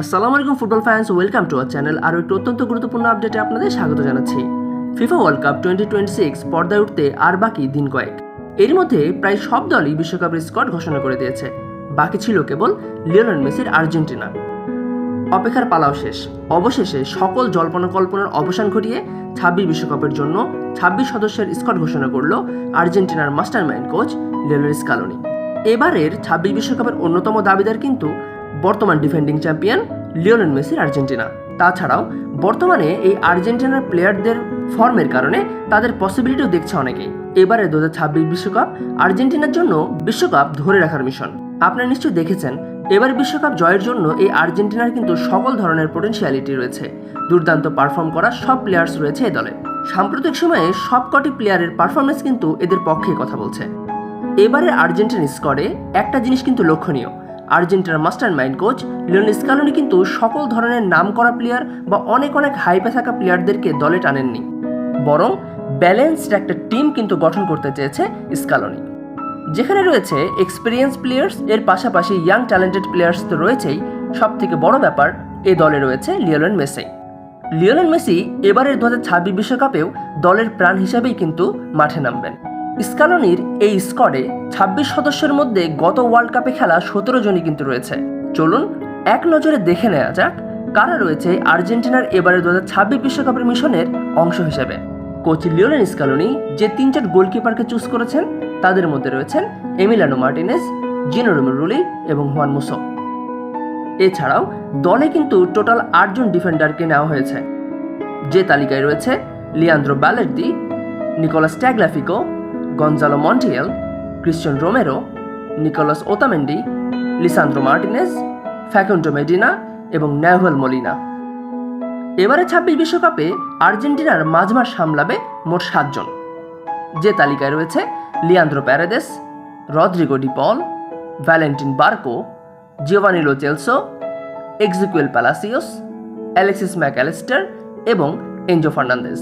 আসসালামু আলাইকুম football fans, welcome to our channel. আরও একটি অত্যন্ত গুরুত্বপূর্ণ আপডেটে আপনাদের স্বাগত জানাচ্ছি। ফিফা ওয়ার্ল্ড কাপ 2026 পর্দায় উঠতে আর বাকি দিন কয়েক। এর মধ্যে প্রায় সব দলই বিশ্বকাপের স্কোয়াড ঘোষণা করে দিয়েছে। বাকি ছিল কেবল লিওনেল মেসির আর্জেন্টিনা। অপেক্ষার পালাও শেষ। অবশেষে সকল জল্পনা কল্পনার অবসান ঘটিয়ে 26 বিশ্বকাপের জন্য 26 সদস্যের স্কোয়াড ঘোষণা করল আর্জেন্টিনার মাস্টারমাইন্ড কোচ লিওনেল স্কালোনি। এবারের 26 বিশ্বকাপের অন্যতম দাবিদার কিন্তু বর্তমান ডিফেন্ডিং চ্যাম্পিয়ন লিওনেল মেসির আর্জেন্টিনা। তাছাড়াও বর্তমানে এই আর্জেন্টিনার প্লেয়ারদের ফর্মের কারণে তাদের পসিবিলিটিও দেখছে অনেকেই। এবারে 2026 বিশ্বকাপ আর্জেন্টিনার জন্য বিশ্বকাপ ধরে রাখার মিশন। আপনারা নিশ্চয়ই দেখেছেন, এবার বিশ্বকাপ জয়ের জন্য এই আর্জেন্টিনার কিন্তু সকল ধরনের পোটেনশিয়ালিটি রয়েছে। দুর্দান্ত পারফর্ম করা সব প্লেয়ার্স রয়েছে এই দলে। সাম্প্রতিক সময়ে সবকটি প্লেয়ারের পারফরমেন্স কিন্তু এদের পক্ষেই কথা বলছে। এবারে আর্জেন্টিনা স্কোয়াডে একটা জিনিস কিন্তু লক্ষণীয়, আর্জেন্টিনার মাস্টারমাইন্ড কোচ লিওনেল স্কালোনি কিন্তু সকল ধরনের নামকরা প্লেয়ার বা অনেক হাইপে থাকা প্লেয়ারদেরকে দলে টানেননি, বরং ব্যালেন্সড একটা টিম কিন্তু গঠন করতে চেয়েছে স্কালোনি, যেখানে রয়েছে এক্সপিরিয়েন্স প্লেয়ার্স, এর পাশাপাশি ইয়াং ট্যালেন্টেড প্লেয়ার্স তো রয়েছেই। সব থেকে বড় ব্যাপার, এই দলে রয়েছে লিওনেল মেসি। লিওনেল মেসি এবারের 2026 বিশ্বকাপেও দলের প্রাণ হিসেবেই কিন্তু মাঠে নামবেন। স্কালোনির এই স্কোয়াডে 26 সদস্যের মধ্যে গত ওয়ার্ল্ড কাপে খেলা 17 জনই কিন্তু রয়েছে। চলুন এক নজরে দেখে নেওয়া যাক কারা রয়েছে আর্জেন্টিনার এবারের 2026 বিশ্বকাপের মিশনের অংশ হিসেবে। কোচ লিওনেল স্কালোনি যে 3-4 গোলকিপারকে চুজ করেছেন তাদের মধ্যে রয়েছেন এমিলিয়ানো মার্টিনেজ, জিনোরোমো রুলি এবং হুয়ান মুসো। এছাড়াও দলে কিন্তু টোটাল 8 জন ডিফেন্ডারকে নেওয়া হয়েছে, যে তালিকায় রয়েছে Leandro Balerdi, Nicolas Tagliafico, Gonzalo Montiel, Cristian Romero, Nicolas Otamendi, Lisandro Martinez, Facundo Medina এবং নেহুয়েল মোলিনা। এবারে 26 বিশ্বকাপে আর্জেন্টিনার মাঝমাঠ সামলাবে মোট 7 জন, যে তালিকায় রয়েছে Leandro Paredes, Rodrigo De Paul, Valentin Barco, Giovani Lo Celso, Exequiel Palacios, Alexis Mac Allister এবং এনজো ফার্নান্দেজ।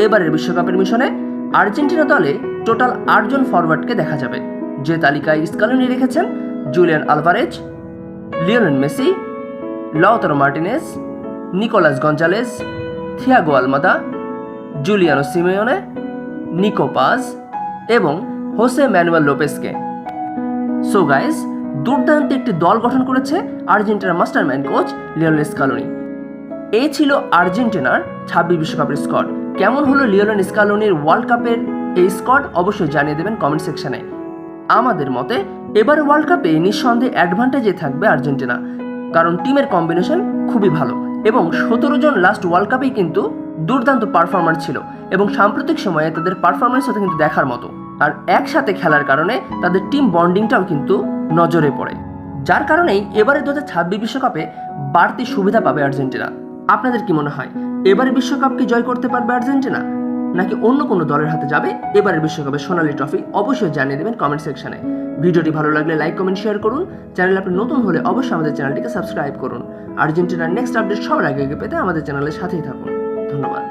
এবারের বিশ্বকাপের মিশনে আর্জেন্টিনা দলে টোটাল 8 জন ফরওয়ার্ডকে দেখা যাবে, যে তালিকায় স্কালোনি রেখেছেন Julian Alvarez, Lionel Messi, Lautaro Martinez, Nicolas Gonzalez, Thiago Almada, Giuliano Simeone, Nico Paz এবং হোসে ম্যানুয়েল লোপেসকে। সো গাইস, দুর্দান্ত একটি দল গঠন করেছে আর্জেন্টিনার মাস্টারমাইন্ড কোচ লিওনেল স্কালোনি। এই ছিল আর্জেন্টিনার 26 বিশ্বকাপের স্কোয়াড। কেমন হলো লিওনেল স্কালোনির ওয়ার্ল্ড কাপের এই স্কোয়াড অবশ্যই জানিয়ে দেবেন কমেন্ট সেকশনে। আমাদের মতে এবার ওয়ার্ল্ড কাপে নিঃসন্দেহে অ্যাডভান্টেজে থাকবে আর্জেন্টিনা, কারণ টিমের কম্বিনেশন খুবই ভালো এবং 17 জন লাস্ট ওয়ার্ল্ড কাপেই কিন্তু দুর্দান্ত পারফরমার ছিল এবং সাম্প্রতিক সময়ে তাদের পারফরমেন্স হতে কিন্তু দেখার মতো। আর একসাথে খেলার কারণে তাদের টিম বন্ডিংটাও কিন্তু নজরে পড়ে, যার কারণেই এবারে 2026 বিশ্বকাপে বাড়তি সুবিধা পাবে আর্জেন্টিনা। আপনাদের কি মনে হয়, এবারে বিশ্বকাপ কি জয় করতে পারবে আর্জেন্টিনা, নাকি অন্য কোনো দলের হাতে যাবে এবারের বিশ্বকাপে সোনালী ট্রফি? অবশ্যই জানিয়ে দেবেন কমেন্ট সেকশনে। ভিডিওটি ভালো লাগলে লাইক, কমেন্ট, শেয়ার করুন। চ্যানেলে আপনি নতুন হলে অবশ্যই আমাদের চ্যানেলটিকে সাবস্ক্রাইব করুন। আর্জেন্টিনার নেক্সট আপডেট সবার আগে পেতে আমাদের চ্যানেলের সাথেই থাকুন। ধন্যবাদ।